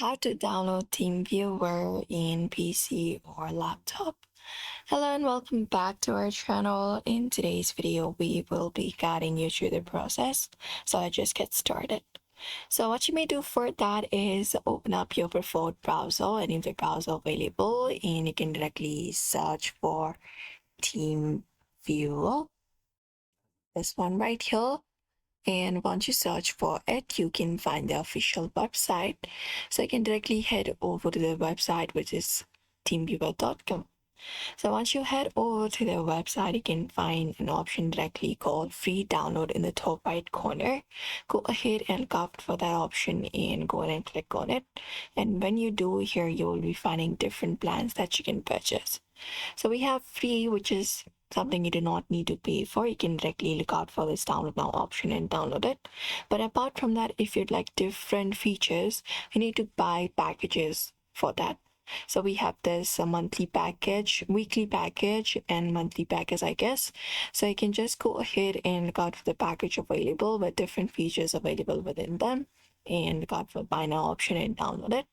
How to download Teamviewer in PC or laptop. Hello and welcome back to our channel. In today's video, we will be guiding you through the process. So I just get started. So what you may do for that is open up your preferred browser, any of the browser available, and you can directly search for Teamviewer. This one right here. And once you search for it, you can find the official website. So you can directly head over to the website, which is teamviewer.com. So once you head over to the website, you can find an option directly called free download in the top right corner. Go ahead and look out for that option and go ahead and click on it. And when you do, here you will be finding different plans that you can purchase. So we have free, which is something you do not need to pay for. You can directly look out for this download now option and download it. But apart from that, if you'd like different features, you need to buy packages for that. So we have this monthly package, weekly package, and monthly package, I guess. So you can just go ahead and look out for the package available with different features available within them, and look out for buy now option and download it.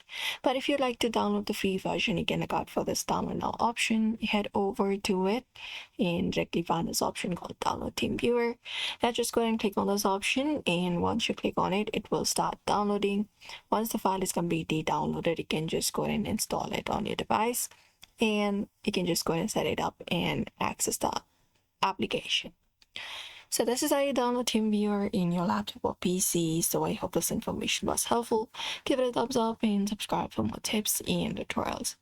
But if you'd like to download the free version, you can look out for this download now option. Head over to it and directly find this option called download Teamviewer. Now just go ahead and click on this option, and once you click on it, it will start downloading. Once the file is completely downloaded, you can just go ahead and install it on your device, and you can just go ahead and set it up and access the application. So this is how you download TeamViewer in your laptop or PC. So I hope this information was helpful. Give it a thumbs up and subscribe for more tips and tutorials.